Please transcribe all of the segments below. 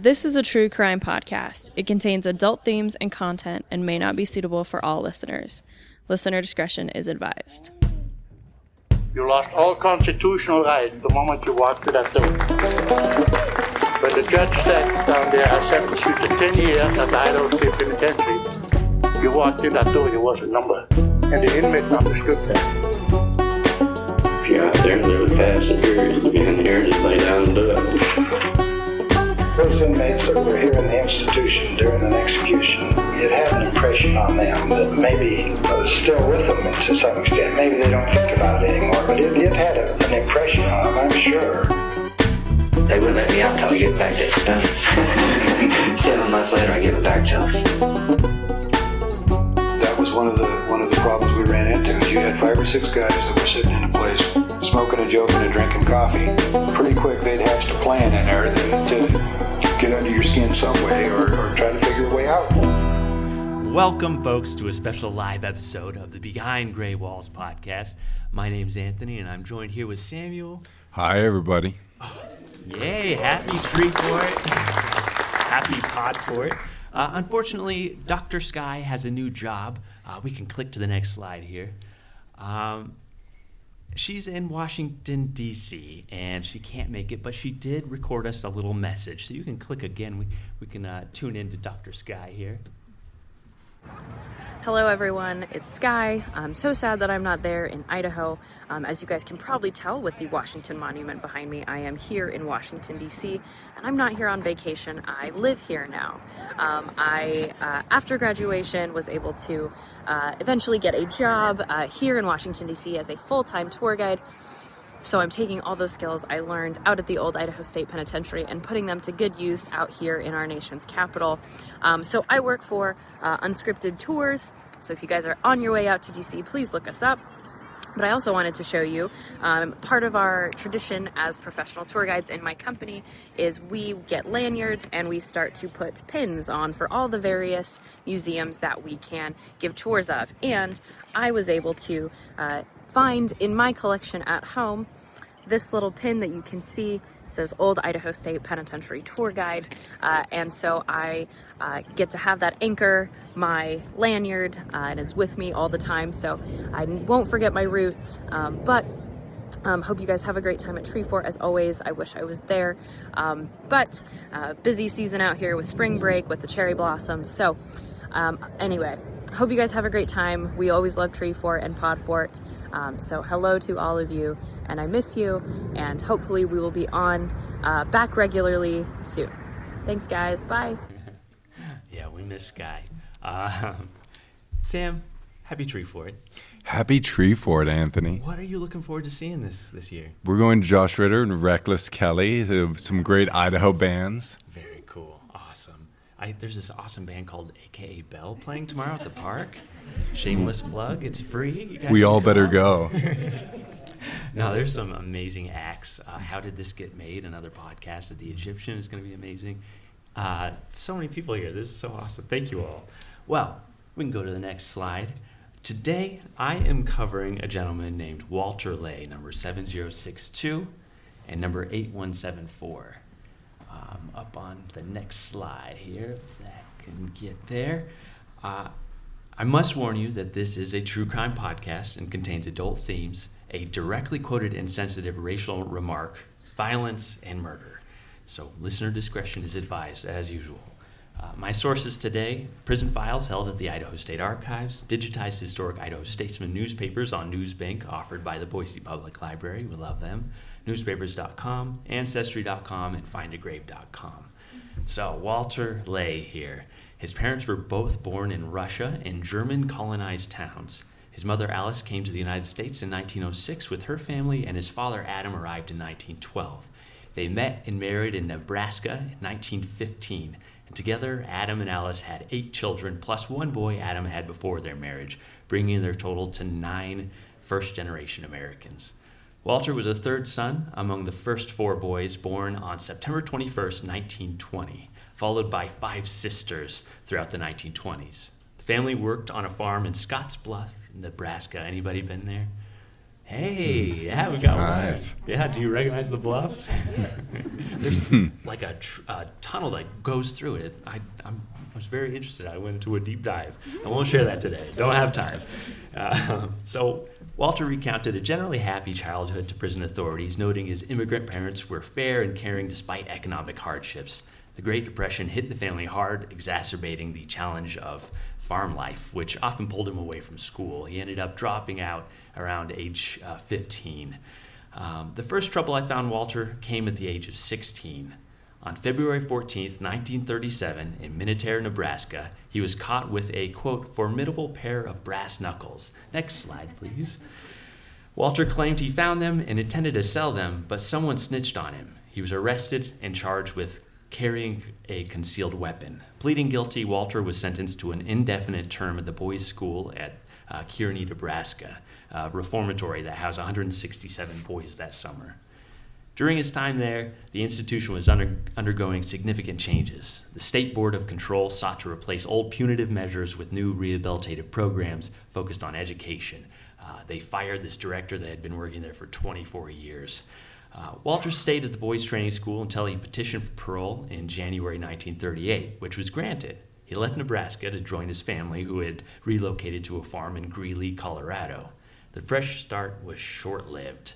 This is a true crime podcast. It contains adult themes and content and may not be suitable for all listeners. Listener discretion is advised. You lost all constitutional rights the moment you walked through that door. When the judge said down there, I sentenced you to 10 years at the Idaho State Penitentiary, you walked in that door, you was a number. And the inmates understood that. If you're out there and they're the passengers, you're in here, just lay down and do it. Those inmates that were here in the institution during an execution, it had an impression on them that maybe was still with them to some extent. Maybe they don't think about it anymore, but it had an impression on them, I'm sure. They wouldn't let me out until I get back to stuff. 7 months later, I give it back to them. That was one of the problems we ran into. Is you had 5 or 6 guys that were sitting in a place smoking and joking and drinking coffee. Pretty quick, they'd hatched a plan in there to get under your skin some way or try to figure a way out. Welcome, folks, to a special live episode of the Behind Gray Walls podcast. My name's Anthony, and I'm joined here with Samuel. Hi, everybody. Yay, happy Treefort. Happy Podfort. Unfortunately, Dr. Sky has a new job. We can click to the next slide here. She's in Washington, D.C., and she can't make it, but she did record us a little message. So you can click again. We can tune in to Dr. Sky here. Hello everyone, it's Sky. I'm so sad that I'm not there in Idaho. As you guys can probably tell with the Washington Monument behind me, I am here in Washington, D.C., and I'm not here on vacation. I live here now. After graduation, was able to eventually get a job here in Washington, D.C. as a full-time tour guide. So I'm taking all those skills I learned out at the old Idaho State Penitentiary and putting them to good use out here in our nation's capital. So I work for Unscripted Tours. So if you guys are on your way out to DC, please look us up. But I also wanted to show you, part of our tradition as professional tour guides in my company is we get lanyards and we start to put pins on for all the various museums that we can give tours of. And I was able to find in my collection at home this little pin that you can see. Says Old Idaho State Penitentiary Tour Guide, and so I get to have that anchor my lanyard, and it's with me all the time, so I won't forget my roots. But hope you guys have a great time at Treefort. As always, I wish I was there, but busy season out here with spring break, with the cherry blossoms. So anyway, hope you guys have a great time. We always love Treefort and Podfort. So hello to all of you, and I miss you, and hopefully we will be on back regularly soon. Thanks, guys. Bye. Yeah, we miss Sky. Sam, happy Treefort. Happy Treefort, Anthony. What are you looking forward to seeing this year? We're going to Josh Ritter and Reckless Kelly, some great Idaho bands. Very cool. Awesome. There's this awesome band called AKA Bell playing tomorrow at the park. Shameless plug. It's free. You guys we all better go. No, there's some amazing acts. How Did This Get Made? Another podcast of The Egyptian is going to be amazing. So many people here. This is so awesome. Thank you all. Well, we can go to the next slide. Today, I am covering a gentleman named Walter Lei, number 7062 and number 8174. Up on the next slide here, if that can get there. I must warn you that this is a true crime podcast and contains adult themes, a directly quoted insensitive racial remark, violence, and murder. So listener discretion is advised as usual. My sources today: prison files held at the Idaho State Archives, digitized historic Idaho Statesman newspapers on Newsbank offered by the Boise Public Library, we love them, newspapers.com, ancestry.com, and findagrave.com. So Walter Lei here. His parents were both born in Russia in German colonized towns. His mother Alice came to the United States in 1906 with her family, and his father Adam arrived in 1912. They met and married in Nebraska in 1915, and together Adam and Alice had 8 children, plus one boy Adam had before their marriage, bringing their total to 9 first-generation Americans. Walter was a third son among the first 4 boys born on September 21st, 1920, followed by 5 sisters throughout the 1920s. The family worked on a farm in Scottsbluff, Nebraska. Anybody been there? Hey, yeah, we got Nice. one. Yeah, do you recognize the bluff? There's like a tunnel that goes through it. I was very interested. I went into a deep dive. I won't share that today. Don't have time. So Walter recounted a generally happy childhood to prison authorities, noting his immigrant parents were fair and caring despite economic hardships. The Great Depression hit the family hard, exacerbating the challenge of farm life, which often pulled him away from school. He ended up dropping out around age 15. The first trouble I found Walter came at the age of 16. On February 14th, 1937, in Minnetonka, Nebraska, he was caught with a, quote, formidable pair of brass knuckles. Next slide, please. Walter claimed he found them and intended to sell them, but someone snitched on him. He was arrested and charged with carrying a concealed weapon. Pleading guilty, Walter was sentenced to an indefinite term at the boys' school at Kearney, Nebraska, a reformatory that housed 167 boys that summer. During his time there, the institution was undergoing significant changes. The State Board of Control sought to replace old punitive measures with new rehabilitative programs focused on education. They fired this director that had been working there for 24 years. Walter stayed at the boys' training school until he petitioned for parole in January 1938, which was granted. He left Nebraska to join his family, who had relocated to a farm in Greeley, Colorado. The fresh start was short-lived.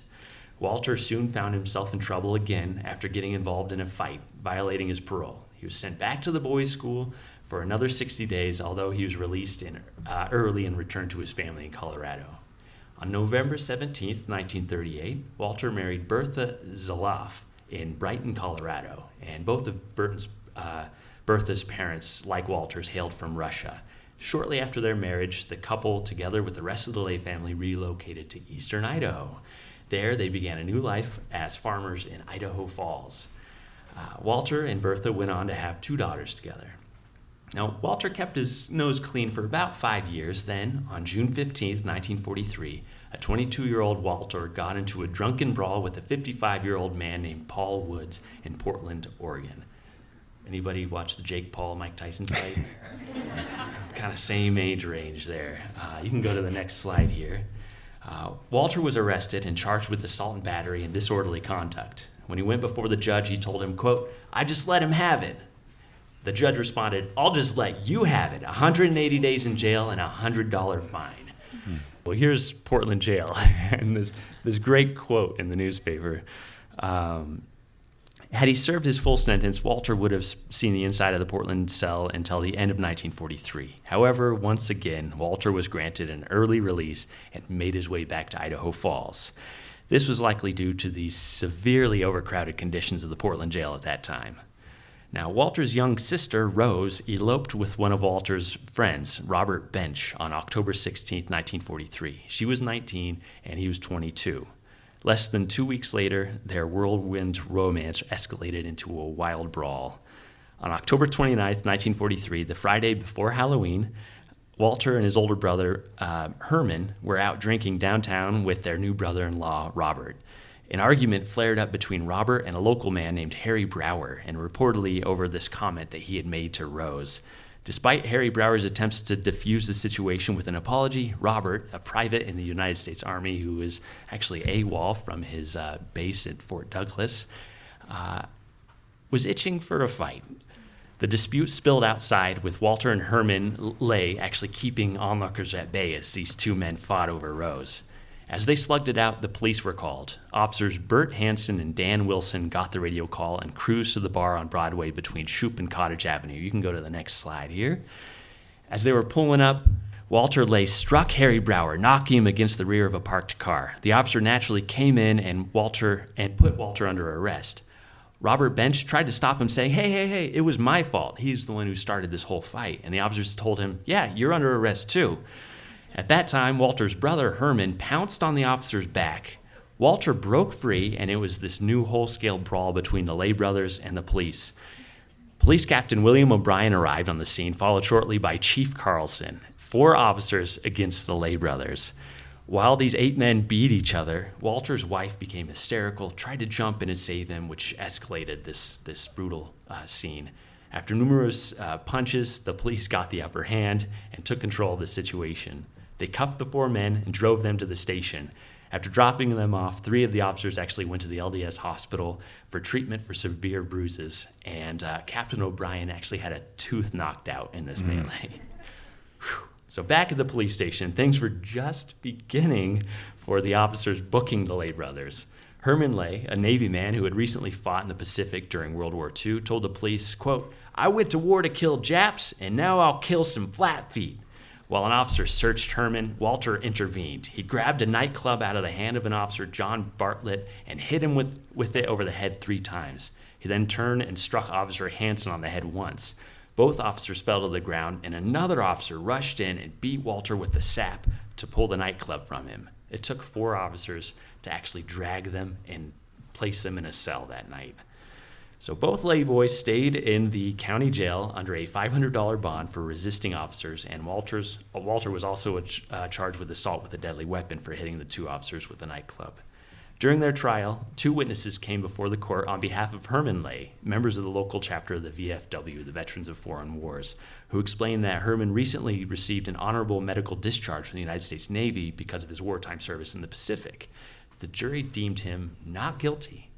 Walter soon found himself in trouble again after getting involved in a fight, violating his parole. He was sent back to the boys' school for another 60 days, although he was released early and returned to his family in Colorado. On November 17, 1938, Walter married Bertha Zoloff in Brighton, Colorado, and both of Bertha's parents, like Walter's, hailed from Russia. Shortly after their marriage, the couple, together with the rest of the Lei family, relocated to eastern Idaho. There, they began a new life as farmers in Idaho Falls. Walter and Bertha went on to have 2 daughters together. Now, Walter kept his nose clean for about 5 years. Then, on June 15, 1943, a 22-year-old Walter got into a drunken brawl with a 55-year-old man named Paul Woods in Portland, Oregon. Anybody watch the Jake Paul-Mike Tyson fight? Kind of same age range there. You can go to the next slide here. Walter was arrested and charged with assault and battery and disorderly conduct. When he went before the judge, he told him, quote, "I just let him have it." The judge responded, "I'll just let you have it. 180 days in jail and a $100 fine." Mm-hmm. Well, here's Portland jail. And this great quote in the newspaper. Had he served his full sentence, Walter would have seen the inside of the Portland cell until the end of 1943. However, once again, Walter was granted an early release and made his way back to Idaho Falls. This was likely due to the severely overcrowded conditions of the Portland jail at that time. Now, Walter's young sister, Rose, eloped with one of Walter's friends, Robert Bench, on October 16, 1943. She was 19 and he was 22. Less than 2 weeks later, their whirlwind romance escalated into a wild brawl. On October 29, 1943, the Friday before Halloween, Walter and his older brother, Herman, were out drinking downtown with their new brother-in-law, Robert. An argument flared up between Robert and a local man named Harry Brower, and reportedly over this comment that he had made to Rose. Despite Harry Brower's attempts to defuse the situation with an apology, Robert, a private in the United States Army who was actually AWOL from his base at Fort Douglas, was itching for a fight. The dispute spilled outside, with Walter and Herman Lei actually keeping onlookers at bay as these two men fought over Rose. As they slugged it out, the police were called. Officers Bert Hansen and Dan Wilson got the radio call and cruised to the bar on Broadway between Shoup and Cottage Avenue. You can go to the next slide here. As they were pulling up, Walter Lei struck Harry Brower, knocking him against the rear of a parked car. The officer naturally came in and put Walter under arrest. Robert Bench tried to stop him, saying, hey, it was my fault. He's the one who started this whole fight. And the officers told him, yeah, you're under arrest too. At that time, Walter's brother, Herman, pounced on the officer's back. Walter broke free, and it was this new whole-scale brawl between the Lei brothers and the police. Police Captain William O'Brien arrived on the scene, followed shortly by Chief Carlson. 4 officers against the Lei brothers. While these 8 men beat each other, Walter's wife became hysterical, tried to jump in and save them, which escalated this brutal scene. After numerous punches, the police got the upper hand and took control of the situation. They cuffed the 4 men and drove them to the station. After dropping them off, 3 of the officers actually went to the LDS hospital for treatment for severe bruises, and Captain O'Brien actually had a tooth knocked out in this melee. So back at the police station, things were just beginning for the officers booking the Lei brothers. Herman Lei, a Navy man who had recently fought in the Pacific during World War II, told the police, quote, "I went to war to kill Japs, and now I'll kill some flat feet." While an officer searched Herman, Walter intervened. He grabbed a nightclub out of the hand of an officer, John Bartlett, and hit him with it over the head 3 times. He then turned and struck Officer Hansen on the head once. Both officers fell to the ground, and another officer rushed in and beat Walter with the sap to pull the nightclub from him. It took 4 officers to actually drag them and place them in a cell that night. So both Lei boys stayed in the county jail under a $500 bond for resisting officers, and Walter was also charged with assault with a deadly weapon for hitting the 2 officers with a nightclub. During their trial, 2 witnesses came before the court on behalf of Herman Lei, members of the local chapter of the VFW, the Veterans of Foreign Wars, who explained that Herman recently received an honorable medical discharge from the United States Navy because of his wartime service in the Pacific. The jury deemed him not guilty.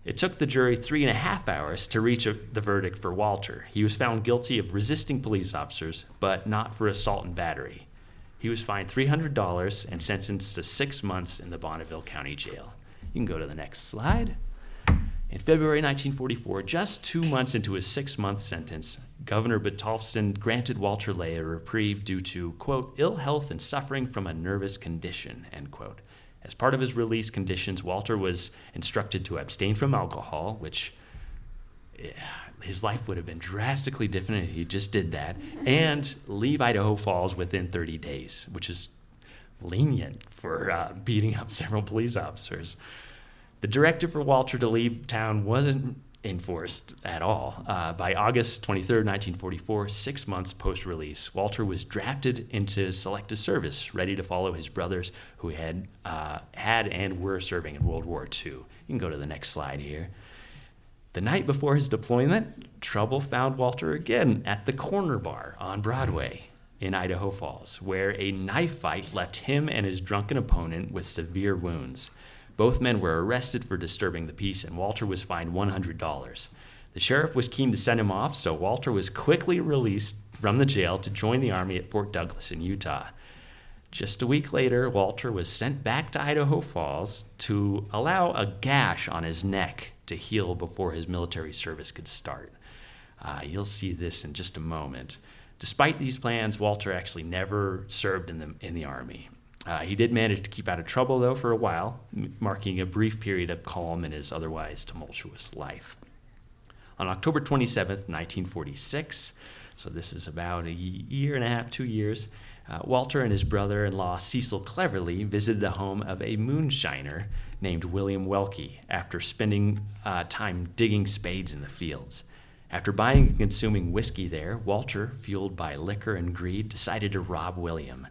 It took the jury 3.5 hours to reach the verdict for Walter. He was found guilty of resisting police officers, but not for assault and battery. He was fined $300 and sentenced to 6 months in the Bonneville County Jail. You can go to the next slide. In February 1944, just 2 months into his 6-month sentence, Governor Batolfson granted Walter Lei a reprieve due to, quote, ill health and suffering from a nervous condition, end quote. As part of his release conditions, Walter was instructed to abstain from alcohol, which his life would have been drastically different if he just did that, and leave Idaho Falls within 30 days, which is lenient for beating up several police officers. The directive for Walter to leave town wasn't enforced at all. By August 23rd, 1944, 6 months post-release, Walter was drafted into selective service, ready to follow his brothers who had and were serving in World War II. You can go to the next slide here. The night before his deployment, trouble found Walter again at the Corner Bar on Broadway in Idaho Falls, where a knife fight left him and his drunken opponent with severe wounds. Both men were arrested for disturbing the peace, and Walter was fined $100. The sheriff was keen to send him off, so Walter was quickly released from the jail to join the Army at Fort Douglas in Utah. Just a week later, Walter was sent back to Idaho Falls to allow a gash on his neck to heal before his military service could start. You'll see this in just a moment. Despite these plans, Walter actually never served in the Army. He did manage to keep out of trouble, though, for a while, marking a brief period of calm in his otherwise tumultuous life. On October 27th, 1946, so this is about a year and a half, 2 years, Walter and his brother-in-law Cecil Cleverly visited the home of a moonshiner named William Welke after spending time digging spades in the fields. After buying and consuming whiskey there, Walter, fueled by liquor and greed, decided to rob William.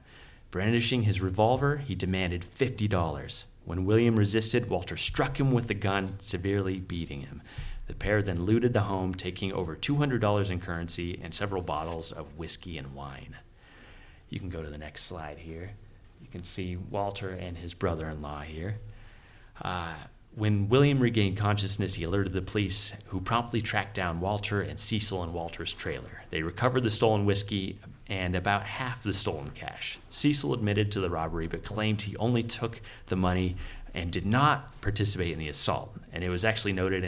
Brandishing his revolver, he demanded $50. When William resisted, Walter struck him with the gun, severely beating him. The pair then looted the home, taking over $200 in currency and several bottles of whiskey and wine. You can go to the next slide here. You can see Walter and his brother-in-law here. When William regained consciousness, he alerted the police, who promptly tracked down Walter and Cecil in Walter's trailer. They recovered the stolen whiskey and about half the stolen cash. Cecil admitted to the robbery, but claimed he only took the money and did not participate in the assault. And it was actually noted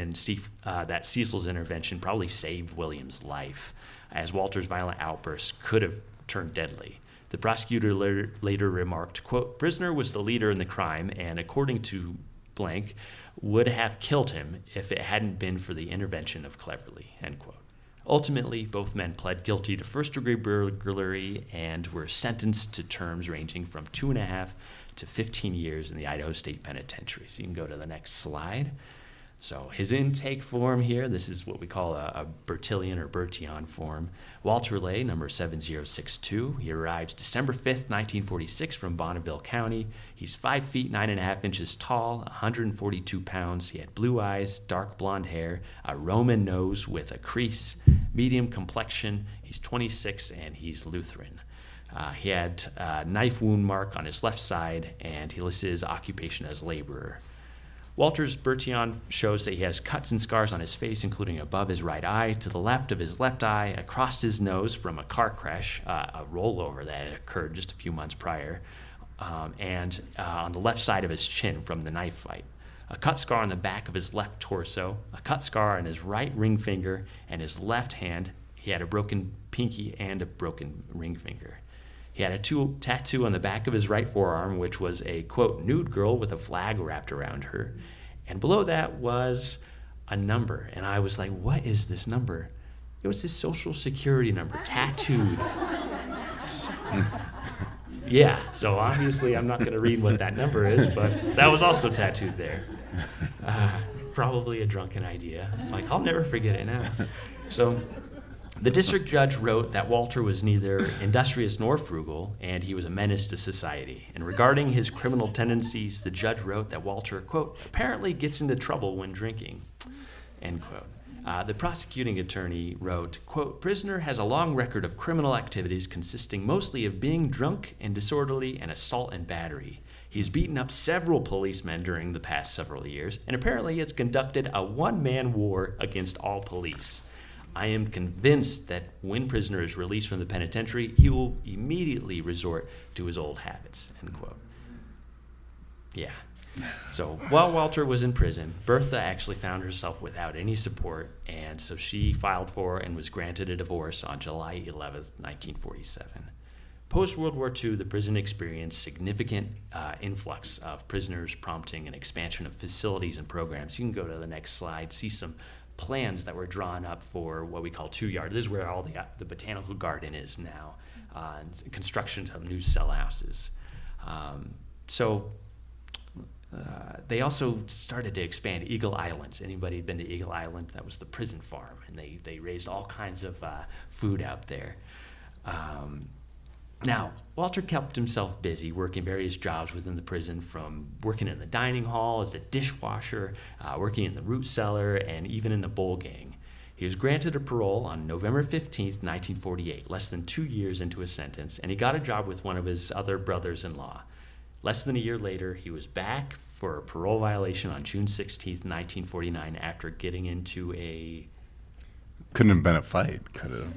that Cecil's intervention probably saved William's life, as Walter's violent outbursts could have turned deadly. The prosecutor later remarked, quote, prisoner was the leader in the crime and, according to blank, would have killed him if it hadn't been for the intervention of Cleverly, end quote. Ultimately, both men pled guilty to first-degree burglary and were sentenced to terms ranging from 2.5 to 15 years in the Idaho State Penitentiary. So you can go to the next slide. So his intake form here, this is what we call a Bertillon or Bertillon form. Walter Lei, number 7062. He arrives December 5th, 1946 from Bonneville County. He's 5 feet 9.5 inches tall, 142 pounds. He had blue eyes, dark blonde hair, a Roman nose with a crease, medium complexion. He's 26 and he's Lutheran. He had a knife wound mark on his left side, and he listed his occupation as laborer. Walter's Bertillon shows that he has cuts and scars on his face, including above his right eye, to the left of his left eye, across his nose from a car crash, a rollover that had occurred just a few months prior, and on the left side of his chin from the knife fight. A cut scar on the back of his left torso, a cut scar on his right ring finger, and his left hand. He had a broken pinky and a broken ring finger. He had a tattoo on the back of his right forearm, which was a, quote, nude girl with a flag wrapped around her. And below that was a number. And I was like, what is this number? It was his social security number, tattooed. Yeah, so obviously I'm not going to read what that number is, but that was also tattooed there. Probably a drunken idea. Like, I'll never forget it now. So the district judge wrote that Walter was neither industrious nor frugal, and he was a menace to society. And regarding his criminal tendencies, the judge wrote that Walter, quote, apparently gets into trouble when drinking, end quote. The prosecuting attorney wrote, quote, prisoner has a long record of criminal activities consisting mostly of being drunk and disorderly and assault and battery. He's beaten up several policemen during the past several years, and apparently has conducted a one-man war against all police. I am convinced that when prisoner is released from the penitentiary, he will immediately resort to his old habits, end quote. Yeah. So while Walter was in prison, Bertha actually found herself without any support, and so she filed for and was granted a divorce on July 11th, 1947. Post-World War II, the prison experienced significant influx of prisoners, prompting an expansion of facilities and programs. You can go to the next slide, see some plans that were drawn up for what we call 2 Yard. This is where all the botanical garden is now, and construction of new cell houses. They also started to expand Eagle Islands. Anybody been to Eagle Island? That was the prison farm, and they raised all kinds of food out there. Now, Walter kept himself busy working various jobs within the prison, from working in the dining hall as a dishwasher, working in the root cellar, and even in the bowl gang. He was granted a parole on November 15th, 1948, less than 2 years into his sentence, and he got a job with one of his other brothers-in-law. Less than a year later, he was back for a parole violation on June 16th, 1949, after getting into a... Couldn't have been a fight, could have.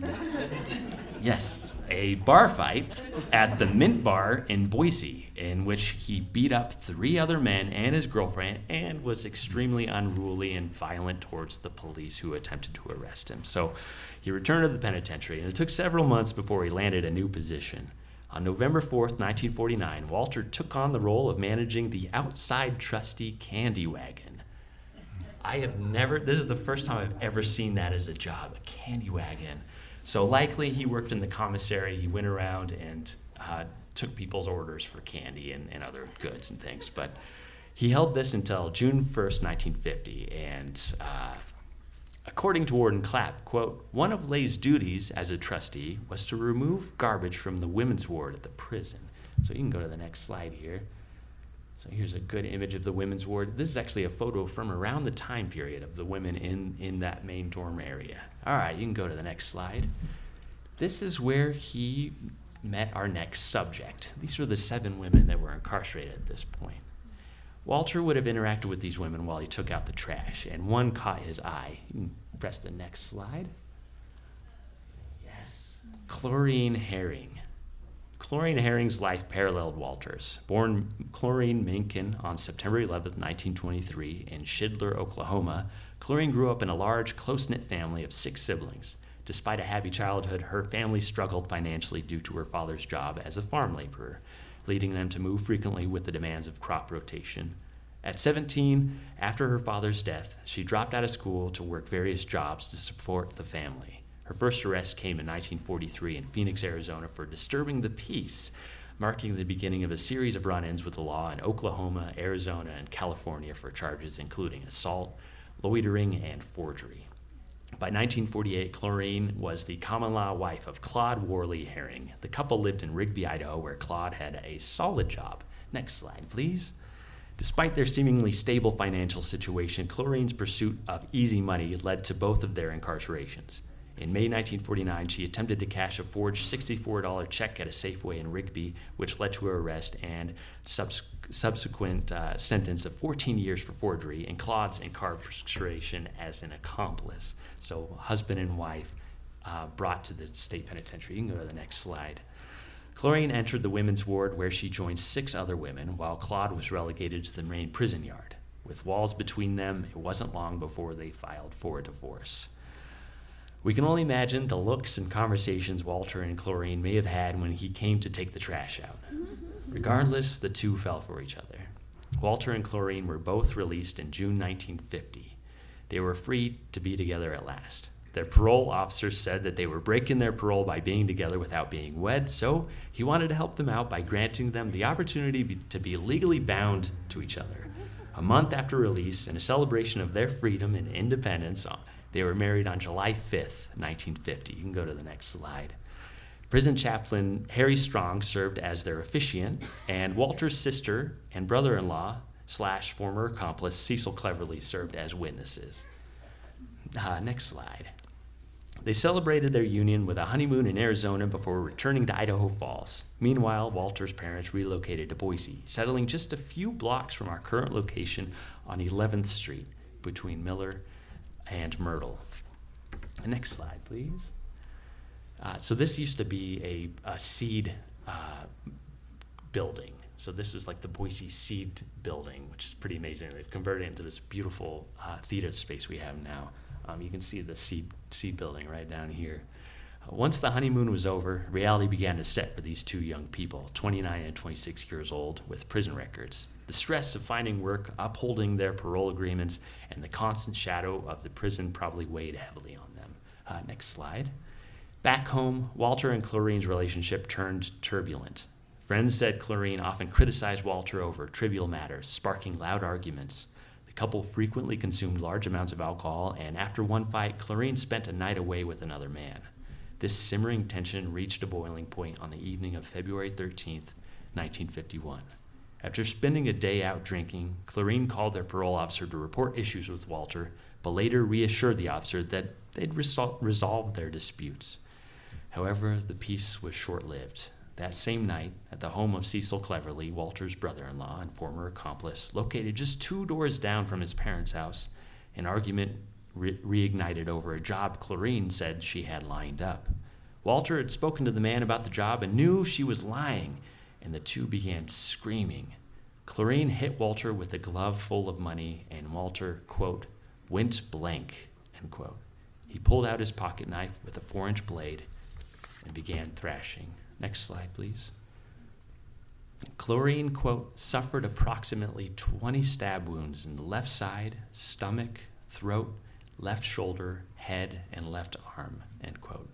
Yes, a bar fight at the Mint Bar in Boise, in which he beat up 3 other men and his girlfriend and was extremely unruly and violent towards the police who attempted to arrest him. So he returned to the penitentiary, and it took several months before he landed a new position. On November 4th, 1949, Walter took on the role of managing the outside trustee candy wagon. This is the first time I've ever seen that as a job, a candy wagon. So likely he worked in the commissary. He went around and took people's orders for candy and other goods and things. But he held this until June 1st, 1950. And according to Warden Clapp, quote, one of Lei's duties as a trustee was to remove garbage from the women's ward at the prison. So you can go to the next slide here. So here's a good image of the women's ward. This is actually a photo from around the time period of the women in that main dorm area. All right, you can go to the next slide. This is where he met our next subject. These are the 7 women that were incarcerated at this point. Walter would have interacted with these women while he took out the trash, and one caught his eye. You can press the next slide. Yes. Chlorine Herring. Chlorine Herring's life paralleled Walter's. Born Chlorine Minkin on September 11, 1923, in Shidler, Oklahoma, Chlorine grew up in a large, close-knit family of 6 siblings. Despite a happy childhood, her family struggled financially due to her father's job as a farm laborer, leading them to move frequently with the demands of crop rotation. At 17, after her father's death, she dropped out of school to work various jobs to support the family. Her first arrest came in 1943 in Phoenix, Arizona for disturbing the peace, marking the beginning of a series of run-ins with the law in Oklahoma, Arizona, and California for charges including assault, loitering, and forgery. By 1948, Chlorine was the common-law wife of Claude Worley Herring. The couple lived in Rigby, Idaho, where Claude had a solid job. Next slide, please. Despite their seemingly stable financial situation, Chlorine's pursuit of easy money led to both of their incarcerations. In May 1949, she attempted to cash a forged $64 check at a Safeway in Rigby, which led to her arrest and subsequent sentence of 14 years for forgery and Claude's incarceration as an accomplice. So husband and wife brought to the state penitentiary. You can go to the next slide. Chlorine entered the women's ward where she joined 6 other women, while Claude was relegated to the main prison yard. With walls between them, it wasn't long before they filed for a divorce. We can only imagine the looks and conversations Walter and Chlorine may have had when he came to take the trash out. Regardless, the two fell for each other. Walter and Chlorine were both released in June 1950. They were free to be together at last. Their parole officer said that they were breaking their parole by being together without being wed, so he wanted to help them out by granting them the opportunity to be legally bound to each other. A month after release, in a celebration of their freedom and independence, they were married on July 5th, 1950. You can go to the next slide. Prison chaplain Harry Strong served as their officiant, and Walter's sister and brother-in-law / former accomplice Cecil Cleverly served as witnesses. Next slide. They celebrated their union with a honeymoon in Arizona before returning to Idaho Falls. Meanwhile, Walter's parents relocated to Boise, settling just a few blocks from our current location on 11th Street between Miller and Myrtle. Next slide, please. So this used to be a seed building. So this is like the Boise Seed Building, which is pretty amazing. They've converted it into this beautiful theater space we have now. You can see the seed building right down here. Once the honeymoon was over, reality began to set for these two young people, 29 and 26 years old, with prison records. The stress of finding work, upholding their parole agreements, and the constant shadow of the prison probably weighed heavily on them. Next slide. Back home, Walter and Chlorine's relationship turned turbulent. Friends said Chlorine often criticized Walter over trivial matters, sparking loud arguments. The couple frequently consumed large amounts of alcohol, and after one fight, Chlorine spent a night away with another man. This simmering tension reached a boiling point on the evening of February 13th, 1951. After spending a day out drinking, Chlorine called their parole officer to report issues with Walter, but later reassured the officer that they'd resolved their disputes. However, the peace was short-lived. That same night, at the home of Cecil Cleverly, Walter's brother-in-law and former accomplice, located just 2 doors down from his parents' house, an argument reignited over a job Chlorine said she had lined up. Walter had spoken to the man about the job and knew she was lying, and the two began screaming. Chlorine hit Walter with a glove full of money, and Walter, quote, went blank, end quote. He pulled out his pocket knife with a 4-inch blade and began thrashing. Next slide, please. Chlorine, quote, suffered approximately 20 stab wounds in the left side, stomach, throat, left shoulder, head, and left arm, end quote.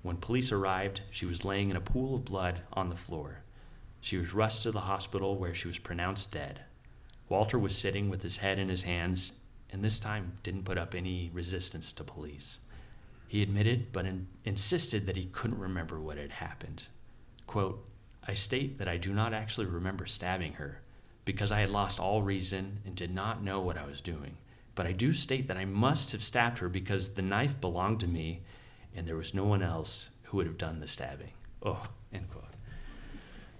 When police arrived, she was laying in a pool of blood on the floor. She was rushed to the hospital where she was pronounced dead. Walter was sitting with his head in his hands, and this time didn't put up any resistance to police. He admitted, but insisted that he couldn't remember what had happened. Quote, I state that I do not actually remember stabbing her because I had lost all reason and did not know what I was doing. But I do state that I must have stabbed her because the knife belonged to me and there was no one else who would have done the stabbing. Oh, end quote.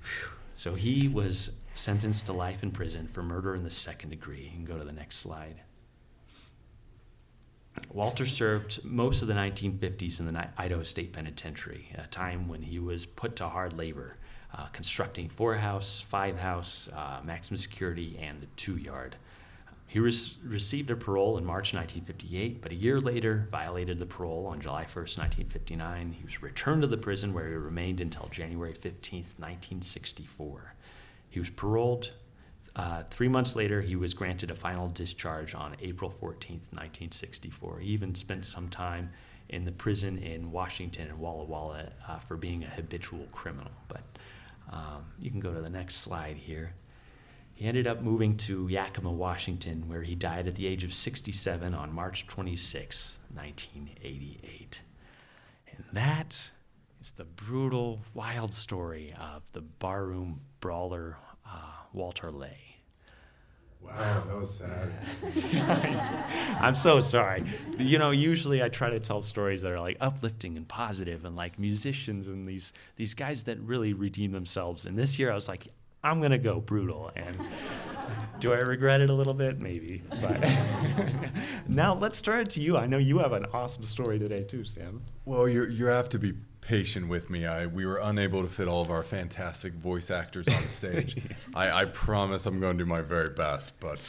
Whew. So he was sentenced to life in prison for murder in the 2nd degree. You can go to the next slide. Walter served most of the 1950s in the Idaho State Penitentiary, a time when he was put to hard labor, constructing 4-house, 5-house, maximum security, and the 2-yard. He received a parole in March 1958, but a year later violated the parole on July 1st, 1959. He was returned to the prison where he remained until January 15th, 1964. He was paroled. 3 months later, he was granted a final discharge on April 14th, 1964. He even spent some time in the prison in Washington and Walla Walla for being a habitual criminal. But you can go to the next slide here. He ended up moving to Yakima, Washington, where he died at the age of 67 on March 26, 1988. And that is the brutal, wild story of the barroom brawler Walter Lei. Wow, that was sad. I'm so sorry. You know, usually I try to tell stories that are like uplifting and positive and like musicians and these guys that really redeem themselves. And this year I was like, I'm going to go brutal. And do I regret it a little bit? Maybe. But now let's turn it to you. I know you have an awesome story today too, Sam. Well, you have to be patient with me. We were unable to fit all of our fantastic voice actors on stage. I promise I'm going to do my very best, but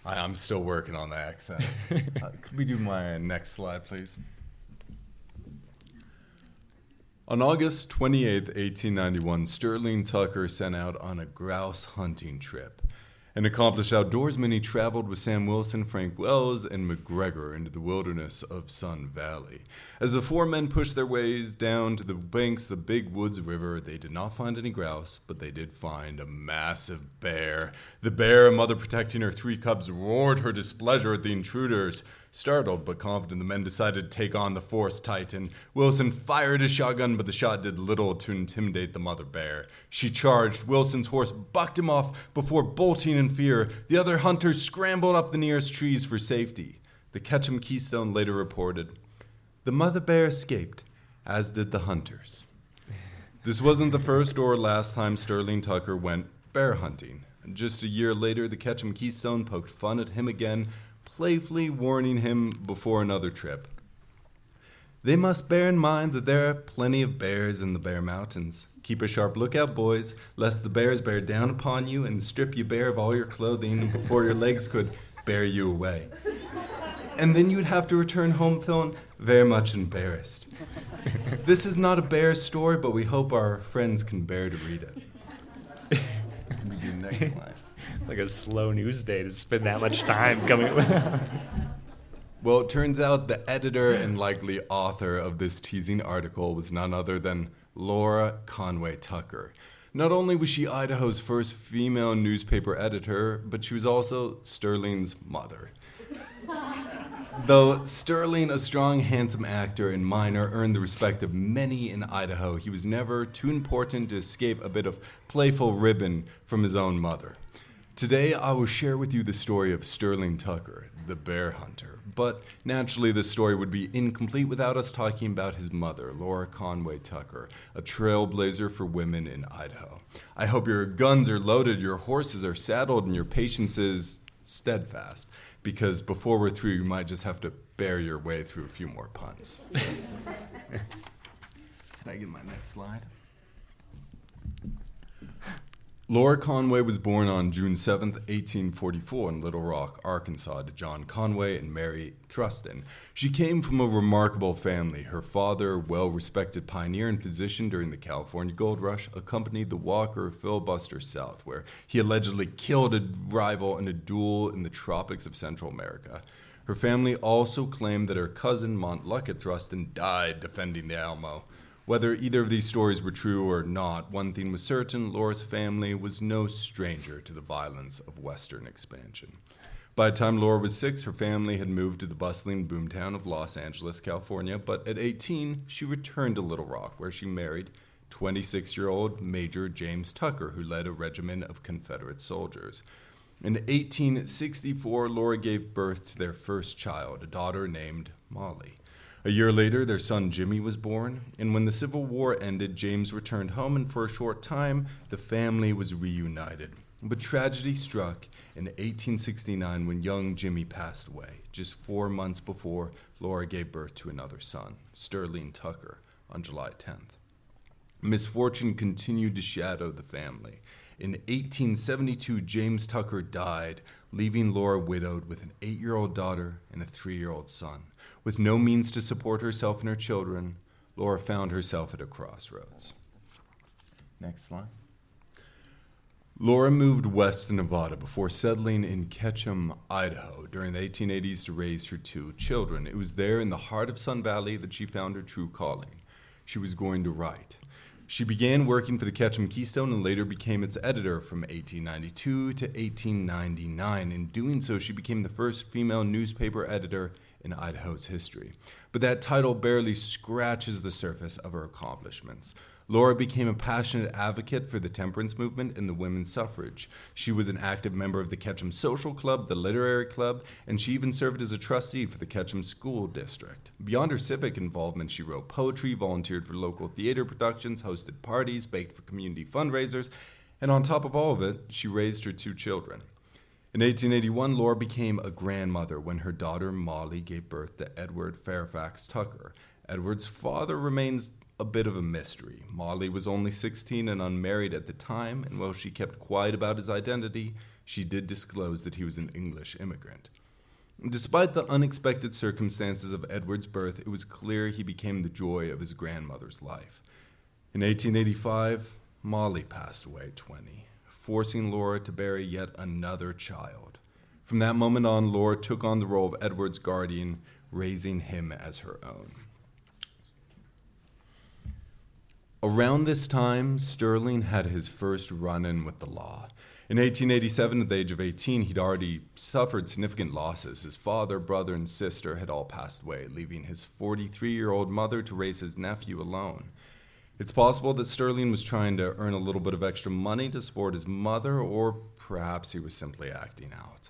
I'm still working on the accents. Could we do my next slide, please? On August 28th, 1891, Sterling Tucker set out on a grouse hunting trip. An accomplished outdoorsman, he traveled with Sam Wilson, Frank Wells, and McGregor into the wilderness of Sun Valley. As the four men pushed their ways down to the banks of the Big Woods River, they did not find any grouse, but they did find a massive bear. The bear, a mother protecting her 3 cubs, roared her displeasure at the intruders. Startled but confident, the men decided to take on the forest titan. Wilson fired his shotgun, but the shot did little to intimidate the mother bear. She charged. Wilson's horse bucked him off before bolting in fear. The other hunters scrambled up the nearest trees for safety. The Ketchum Keystone later reported, "The mother bear escaped, as did the hunters." This wasn't the first or last time Sterling Tucker went bear hunting. Just a year later, the Ketchum Keystone poked fun at him again, playfully warning him before another trip. "They must bear in mind that there are plenty of bears in the Bear Mountains. Keep a sharp lookout, boys, lest the bears bear down upon you and strip you bare of all your clothing before your legs could bear you away. And then you'd have to return home feeling very much embarrassed. This is not a bear story, but we hope our friends can bear to read it." Can we do the next slide? Like a slow news day to spend that much time coming. Well, it turns out the editor and likely author of this teasing article was none other than Laura Conway Tucker. Not only was she Idaho's first female newspaper editor, but she was also Sterling's mother. Though Sterling, a strong, handsome actor and miner, earned the respect of many in Idaho, he was never too important to escape a bit of playful ribbon from his own mother. Today, I will share with you the story of Sterling Tucker, the bear hunter. But naturally, this story would be incomplete without us talking about his mother, Laura Conway Tucker, a trailblazer for women in Idaho. I hope your guns are loaded, your horses are saddled, and your patience is steadfast, because before we're through, you might just have to bear your way through a few more puns. Can I get my next slide? Laura Conway was born on June 7, 1844 in Little Rock, Arkansas, to John Conway and Mary Thruston. She came from a remarkable family. Her father, a well-respected pioneer and physician during the California Gold Rush, accompanied the Walker filibuster south, where he allegedly killed a rival in a duel in the tropics of Central America. Her family also claimed that her cousin, Montlucket Thruston, died defending the Alamo. Whether either of these stories were true or not, one thing was certain: Laura's family was no stranger to the violence of Western expansion. By the time Laura was 6, her family had moved to the bustling boomtown of Los Angeles, California, but at 18, she returned to Little Rock, where she married 26-year-old Major James Tucker, who led a regiment of Confederate soldiers. In 1864, Laura gave birth to their first child, a daughter named Molly. A year later, their son Jimmy was born, and when the Civil War ended, James returned home, and for a short time, the family was reunited. But tragedy struck in 1869 when young Jimmy passed away, just 4 months before Laura gave birth to another son, Sterling Tucker, on July 10th. Misfortune continued to shadow the family. In 1872, James Tucker died, leaving Laura widowed with an 8-year-old daughter and a 3-year-old son. With no means to support herself and her children, Laura found herself at a crossroads. Next slide. Laura moved west to Nevada before settling in Ketchum, Idaho during the 1880s to raise her 2 children. It was there in the heart of Sun Valley that she found her true calling. She was going to write. She began working for the Ketchum Keystone and later became its editor from 1892 to 1899. In doing so, she became the first female newspaper editor in Idaho's history. But that title barely scratches the surface of her accomplishments. Laura became a passionate advocate for the temperance movement and the women's suffrage. She was an active member of the Ketchum Social Club, the Literary Club, and she even served as a trustee for the Ketchum School District. Beyond her civic involvement, she wrote poetry, volunteered for local theater productions, hosted parties, baked for community fundraisers, and on top of all of it, she raised her 2 children. In 1881, Laura became a grandmother when her daughter Molly gave birth to Edward Fairfax Tucker. Edward's father remains a bit of a mystery. Molly was only 16 and unmarried at the time, and while she kept quiet about his identity, she did disclose that he was an English immigrant. Despite the unexpected circumstances of Edward's birth, it was clear he became the joy of his grandmother's life. In 1885, Molly passed away at 20, forcing Laura to bear yet another child. From that moment on, Laura took on the role of Edward's guardian, raising him as her own. Around this time, Sterling had his first run-in with the law. In 1887, at the age of 18, he'd already suffered significant losses. His father, brother, and sister had all passed away, leaving his 43-year-old mother to raise his nephew alone. It's possible that Sterling was trying to earn a little bit of extra money to support his mother, or perhaps he was simply acting out.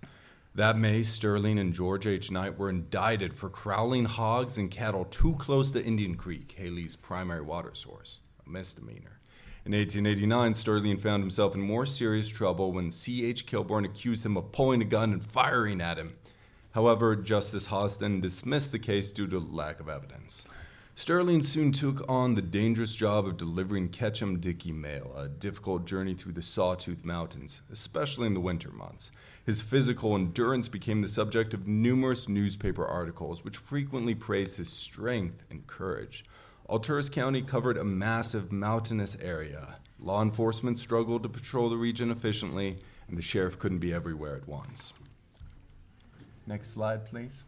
That May, Sterling and George H. Knight were indicted for corralling hogs and cattle too close to Indian Creek, Haley's primary water source. Misdemeanor. In 1889, Sterling found himself in more serious trouble when C.H. Kilbourne accused him of pulling a gun and firing at him. However, Justice Hostin dismissed the case due to lack of evidence. Sterling soon took on the dangerous job of delivering Ketchum Dickey mail, a difficult journey through the Sawtooth Mountains, especially in the winter months. His physical endurance became the subject of numerous newspaper articles, which frequently praised his strength and courage. Alturas County covered a massive mountainous area. Law enforcement struggled to patrol the region efficiently, and the sheriff couldn't be everywhere at once. Next slide, please.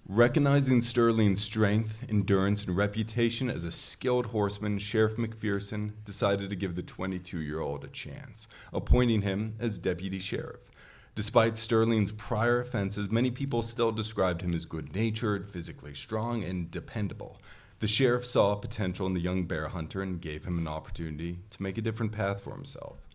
Recognizing Sterling's strength, endurance, and reputation as a skilled horseman, Sheriff McPherson decided to give the 22-year-old a chance, appointing him as deputy sheriff. Despite Sterling's prior offenses, many people still described him as good-natured, physically strong, and dependable. The sheriff saw potential in the young bear hunter and gave him an opportunity to make a different path for himself.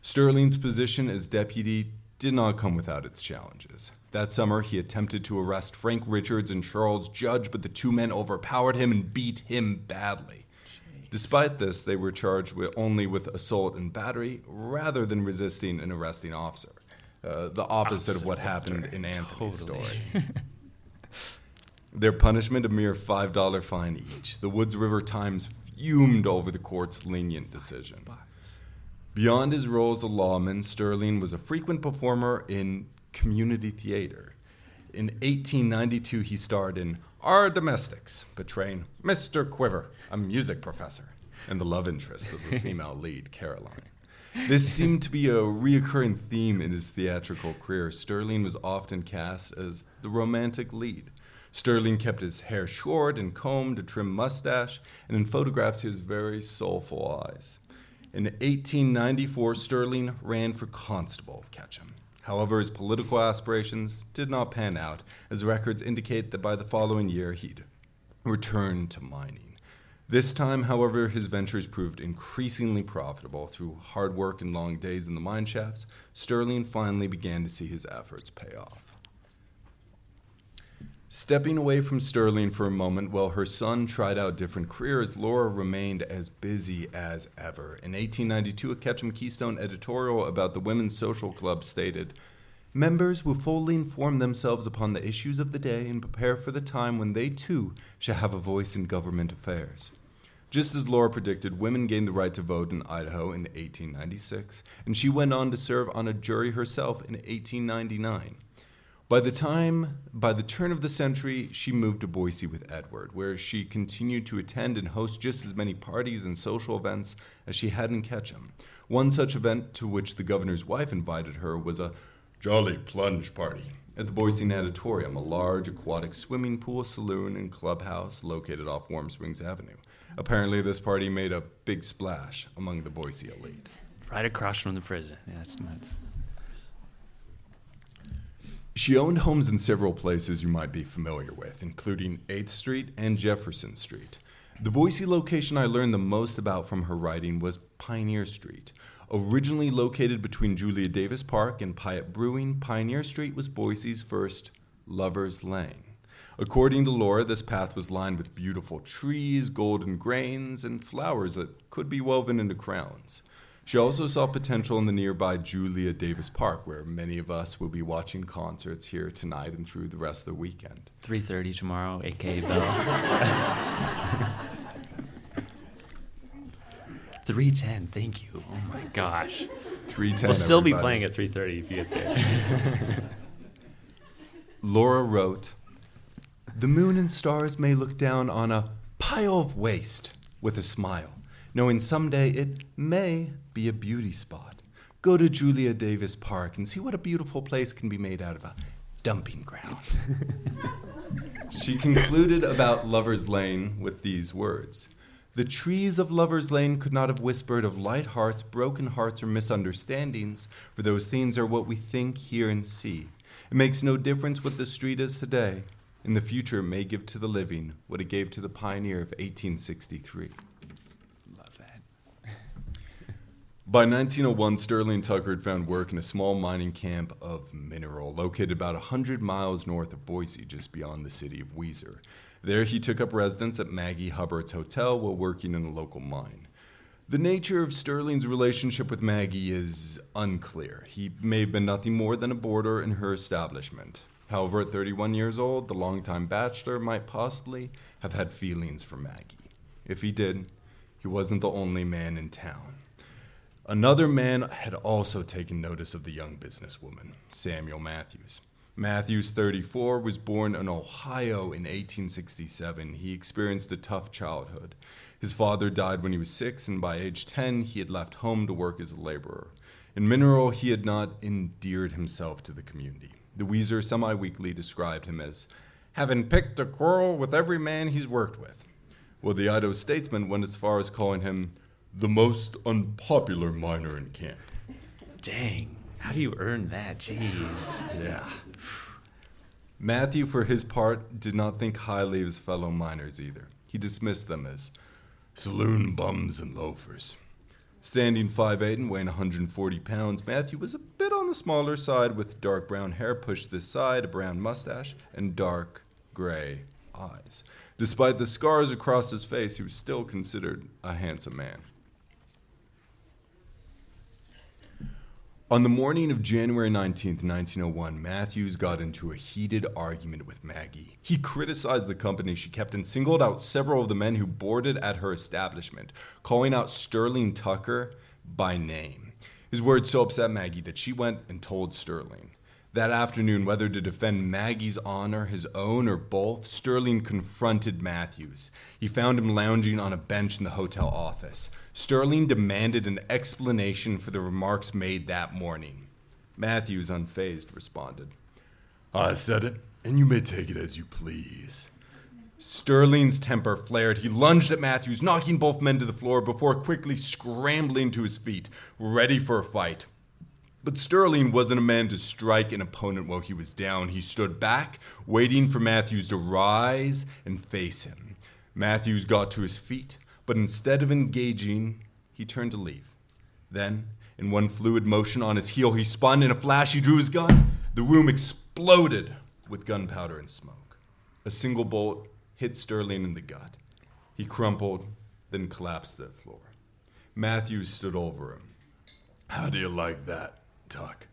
Sterling's position as deputy did not come without its challenges. That summer, he attempted to arrest Frank Richards and Charles Judge, but the 2 men overpowered him and beat him badly. Despite this, they were charged only with assault and battery rather than resisting an arresting officer. The opposite of what happened in Anthony's story. Their punishment, a mere $5 fine each. The Woods River Times fumed over the court's lenient decision. Beyond his role as a lawman, Sterling was a frequent performer in community theater. In 1892, he starred in Our Domestics, portraying Mr. Quiver, a music professor, and the love interest of the female lead, Caroline. This seemed to be a reoccurring theme in his theatrical career. Sterling was often cast as the romantic lead. Sterling kept his hair short and combed, a trim mustache, and in photographs he has very soulful eyes. In 1894, Sterling ran for constable of Ketchum. However, his political aspirations did not pan out, as records indicate that by the following year he'd returned to mining. This time, however, his ventures proved increasingly profitable. Through hard work and long days in the mine shafts, Sterling finally began to see his efforts pay off. Stepping away from Sterling for a moment while her son tried out different careers, Laura remained as busy as ever. In 1892, a Ketchum Keystone editorial about the Women's Social Club stated, "Members will fully inform themselves upon the issues of the day and prepare for the time when they too shall have a voice in government affairs." Just as Laura predicted, women gained the right to vote in Idaho in 1896, and she went on to serve on a jury herself in 1899. By the turn of the century, she moved to Boise with Edward, where she continued to attend and host just as many parties and social events as she had in Ketchum. One such event to which the governor's wife invited her was a jolly plunge party at the Boise Natatorium, a large aquatic swimming pool, saloon, and clubhouse located off Warm Springs Avenue. Apparently, this party made a big splash among the Boise elite. Right across from the prison. Yeah, that's nuts. She owned homes in several places you might be familiar with, including 8th Street and Jefferson Street. The Boise location I learned the most about from her writing was Pioneer Street. Originally located between Julia Davis Park and Pyatt Brewing, Pioneer Street was Boise's first lover's lane. According to Laura, this path was lined with beautiful trees, golden grains, and flowers that could be woven into crowns. She also saw potential in the nearby Julia Davis Park, where many of us will be watching concerts here tonight and through the rest of the weekend. 3:30 tomorrow, a.k.a. Bell. 3:10, thank you. Oh my gosh. 3:10. We'll still be everybody. playing at 3:30 if you get there. Laura wrote, "The moon and stars may look down on a pile of waste with a smile, knowing someday it may be a beauty spot. Go to Julia Davis Park and see what a beautiful place can be made out of a dumping ground." She concluded about Lover's Lane with these words. "The trees of Lover's Lane could not have whispered of light hearts, broken hearts, or misunderstandings, for those things are what we think, hear, and see. It makes no difference what the street is today. In the future, it may give to the living what it gave to the pioneer of 1863. Love that. By 1901, Sterling Tucker had found work in a small mining camp of mineral located about 100 miles north of Boise, just beyond the city of Weiser. There, he took up residence at Maggie Hubbard's hotel while working in a local mine. The nature of Sterling's relationship with Maggie is unclear. He may have been nothing more than a boarder in her establishment. However, at 31 years old, the longtime bachelor might possibly have had feelings for Maggie. If he did, he wasn't the only man in town. Another man had also taken notice of the young businesswoman, Samuel Matthews. Matthews, 34, was born in Ohio in 1867. He experienced a tough childhood. His father died when he was 6, and by age 10, he had left home to work as a laborer. In mineral, he had not endeared himself to the community. The Weiser Semi-Weekly described him as having picked a quarrel with every man he's worked with, while the Idaho Statesman went as far as calling him the most unpopular miner in camp. Dang. How do you earn that? Jeez. Yeah. Matthew, for his part, did not think highly of his fellow miners either. He dismissed them as saloon bums and loafers. Standing 5'8" and weighing 140 pounds, Matthew was a bit on the smaller side with dark brown hair pushed this side, a brown mustache, and dark gray eyes. Despite the scars across his face, he was still considered a handsome man. On the morning of January 19th, 1901, Matthews got into a heated argument with Maggie. He criticized the company she kept and singled out several of the men who boarded at her establishment, calling out Sterling Tucker by name. His words so upset Maggie that she went and told Sterling. That afternoon, whether to defend Maggie's honor, his own, or both, Sterling confronted Matthews. He found him lounging on a bench in the hotel office. Sterling demanded an explanation for the remarks made that morning. Matthews, unfazed, responded, "I said it, and you may take it as you please." Sterling's temper flared. He lunged at Matthews, knocking both men to the floor before quickly scrambling to his feet, ready for a fight. But Sterling wasn't a man to strike an opponent while he was down. He stood back, waiting for Matthews to rise and face him. Matthews got to his feet, but instead of engaging, he turned to leave. Then, in one fluid motion on his heel, he spun. In a flash, he drew his gun. The room exploded with gunpowder and smoke. A single bolt hit Sterling in the gut. He crumpled, then collapsed to the floor. Matthews stood over him. "How do you like that, Tuck?"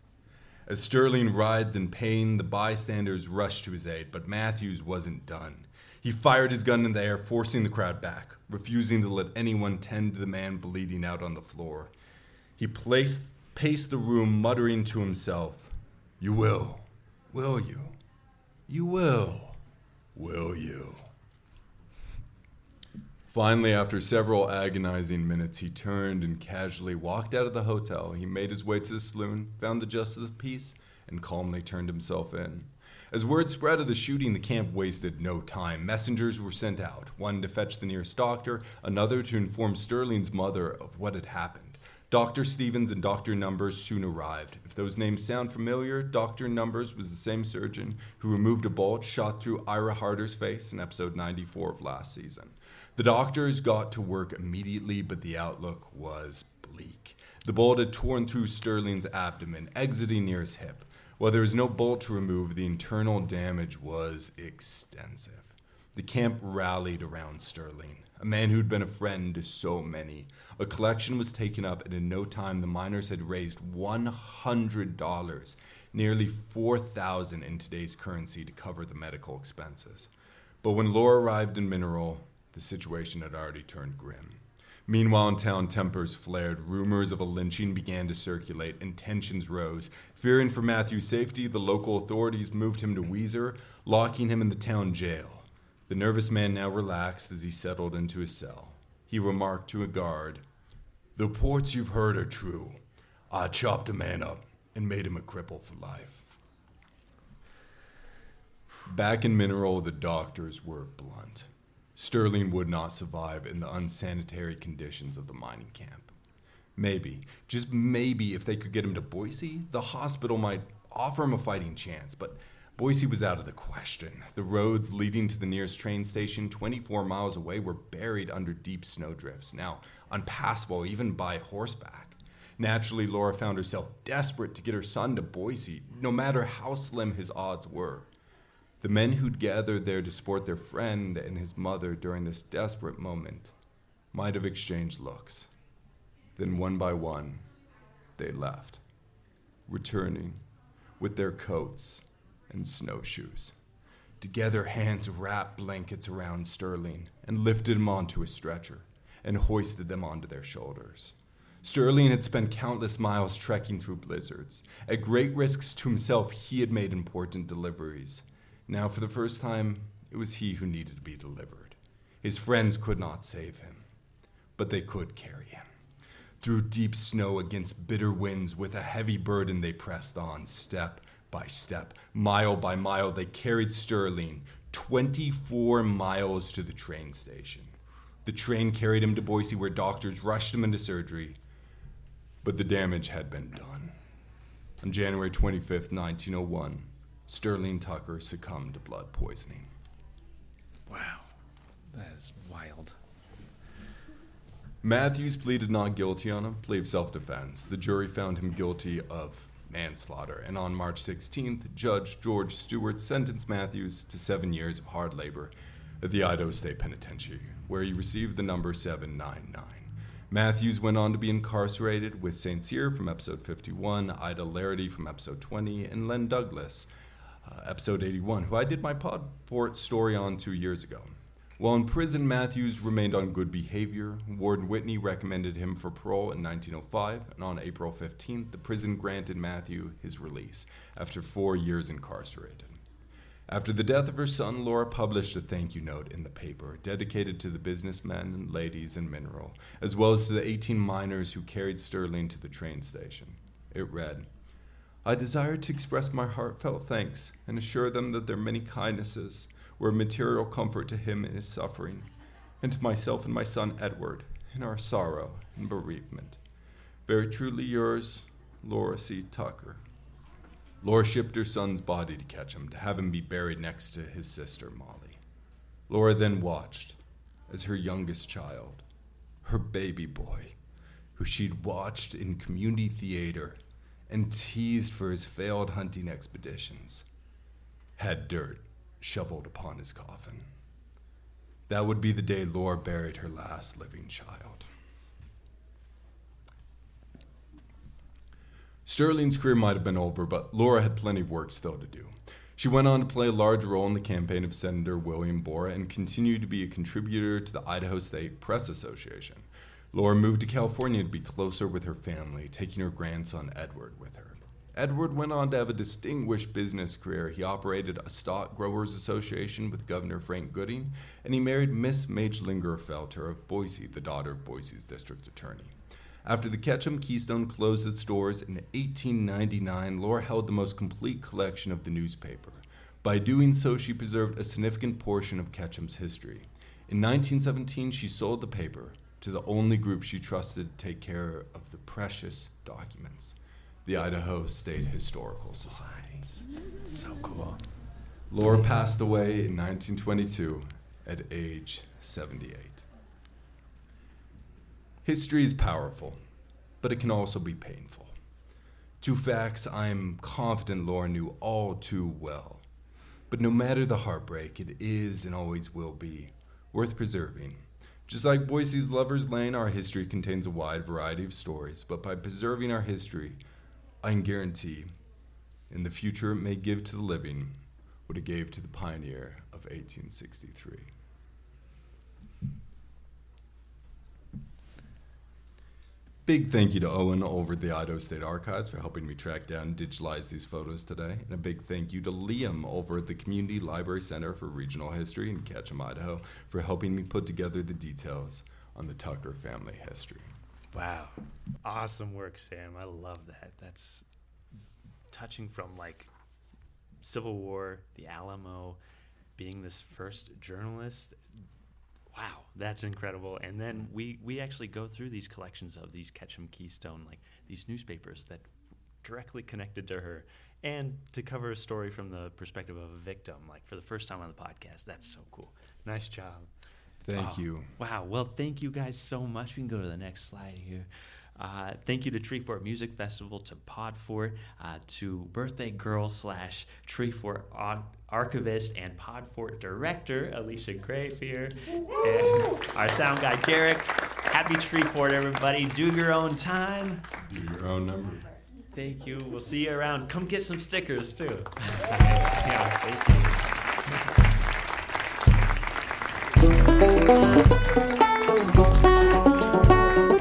As Sterling writhed in pain, the bystanders rushed to his aid, but Matthews wasn't done. He fired his gun in the air, forcing the crowd back, refusing to let anyone tend to the man bleeding out on the floor. He paced the room, muttering to himself, "You will you? You will you?" Finally, after several agonizing minutes, he turned and casually walked out of the hotel. He made his way to the saloon, found the justice of peace, and calmly turned himself in. As word spread of the shooting, the camp wasted no time. Messengers were sent out, one to fetch the nearest doctor, another to inform Sterling's mother of what had happened. Dr. Stevens and Dr. Numbers soon arrived. If those names sound familiar, Dr. Numbers was the same surgeon who removed a bulge shot through Ira Harder's face in episode 94 of last season. The doctors got to work immediately, but the outlook was bleak. The bullet had torn through Sterling's abdomen, exiting near his hip. While there was no bolt to remove, the internal damage was extensive. The camp rallied around Sterling, a man who'd been a friend to so many. A collection was taken up, and in no time the miners had raised $100, nearly $4,000 in today's currency, to cover the medical expenses. But when Laura arrived in Mineral, the situation had already turned grim. Meanwhile, in town, tempers flared. Rumors of a lynching began to circulate, and tensions rose. Fearing for Matthew's safety, the local authorities moved him to Weiser, locking him in the town jail. The nervous man now relaxed as he settled into his cell. He remarked to a guard, "The reports you've heard are true. I chopped a man up and made him a cripple for life." Back in Mineral, the doctors were blunt. Sterling would not survive in the unsanitary conditions of the mining camp. Maybe, just maybe, if they could get him to Boise, the hospital might offer him a fighting chance, but Boise was out of the question. The roads leading to the nearest train station, 24 miles away, were buried under deep snowdrifts, now unpassable even by horseback. Naturally, Laura found herself desperate to get her son to Boise, no matter how slim his odds were. The men who'd gathered there to support their friend and his mother during this desperate moment might have exchanged looks. Then one by one, they left, returning with their coats and snowshoes. Together, hands wrapped blankets around Sterling and lifted him onto a stretcher and hoisted them onto their shoulders. Sterling had spent countless miles trekking through blizzards. At great risks to himself, he had made important deliveries. Now, for the first time, it was he who needed to be delivered. His friends could not save him, but they could carry him. Through deep snow, against bitter winds, with a heavy burden, they pressed on, step by step, mile by mile. They carried Sterling 24 miles to the train station. The train carried him to Boise, where doctors rushed him into surgery, but the damage had been done. On January 25th, 1901, Sterling Tucker succumbed to blood poisoning. Wow, that is wild. Matthews pleaded not guilty on a plea of self-defense. The jury found him guilty of manslaughter, and on March 16th, Judge George Stewart sentenced Matthews to 7 years of hard labor at the Idaho State Penitentiary, where he received the number 799. Matthews went on to be incarcerated with St. Cyr from episode 51, Ida Larrity from episode 20, and Len Douglas, episode 81, who I did my Podfort story on 2 years ago. While in prison, Matthews remained on good behavior. Warden Whitney recommended him for parole in 1905, and on April 15th, the prison granted Matthew his release after 4 years incarcerated. After the death of her son, Laura published a thank you note in the paper dedicated to the businessmen and ladies in Mineral, as well as to the 18 miners who carried Sterling to the train station. It read, "I desire to express my heartfelt thanks and assure them that their many kindnesses were a material comfort to him in his suffering, and to myself and my son Edward in our sorrow and bereavement. Very truly yours, Laura C. Tucker." Laura shipped her son's body to Ketchum to have him be buried next to his sister Molly. Laura then watched as her youngest child, her baby boy, who she'd watched in community theater and teased for his failed hunting expeditions, had dirt shoveled upon his coffin. That would be the day Laura buried her last living child. Sterling's career might have been over, but Laura had plenty of work still to do. She went on to play a large role in the campaign of Senator William Borah and continued to be a contributor to the Idaho State Press Association. Laura moved to California to be closer with her family, taking her grandson Edward with her. Edward went on to have a distinguished business career. He operated a stock growers association with Governor Frank Gooding, and he married Miss Madge Lingerfelter of Boise, the daughter of Boise's district attorney. After the Ketchum Keystone closed its doors in 1899, Laura held the most complete collection of the newspaper. By doing so, she preserved a significant portion of Ketchum's history. In 1917, she sold the paper to the only group she trusted to take care of the precious documents, the Idaho State Historical Society. So cool. Laura passed away in 1922, at age 78. History is powerful, but it can also be painful. Two facts I am confident Laura knew all too well. But no matter the heartbreak, it is and always will be worth preserving. Just like Boise's Lover's Lane, our history contains a wide variety of stories, but by preserving our history, I can guarantee in the future it may give to the living what it gave to the pioneer of 1863. Big thank you to Owen over at the Idaho State Archives for helping me track down and digitalize these photos today. And a big thank you to Liam over at the Community Library Center for Regional History in Ketchum, Idaho, for helping me put together the details on the Tucker family history. Wow. Awesome work, Sam. I love that. That's touching from like Civil War, the Alamo, being this first journalist. Wow, that's incredible. And then we actually go through these collections of these Ketchum Keystone, like these newspapers that directly connected to her, and to cover a story from the perspective of a victim, like for the first time on the podcast. That's so cool. Nice job. Thank you. Wow. Well, thank you guys so much. We can go to the next slide here. Thank you to Treefort Music Festival, to Podfort, to Birthday Girl / Treefort Archivist and Podfort Director, Alicia Grayfier, and our sound guy, Derek. Happy Treefort, everybody. Do your own time. Do your own number. Thank you. We'll see you around. Come get some stickers, too. Yeah, thank you.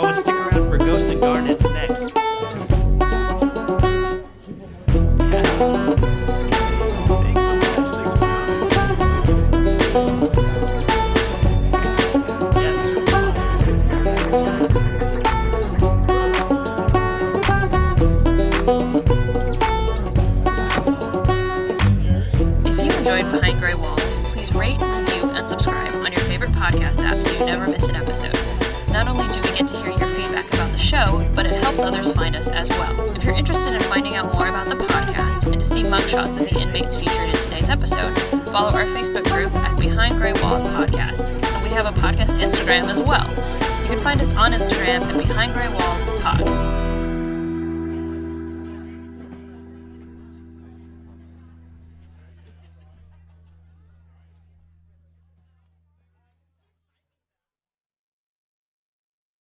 Oh, and stick around for Ghosts and Garnets next. If you enjoyed Behind Gray Walls, please rate, review, and subscribe on your favorite podcast app so you never miss an episode. Not only do we get to hear your feedback about the show, but it helps others find us as well. If you're interested in finding out more about the podcast and to see mugshots of the inmates featured in today's episode, follow our Facebook group at Behind Gray Walls Podcast. And we have a podcast Instagram as well. You can find us on Instagram at Behind Gray Walls Pod.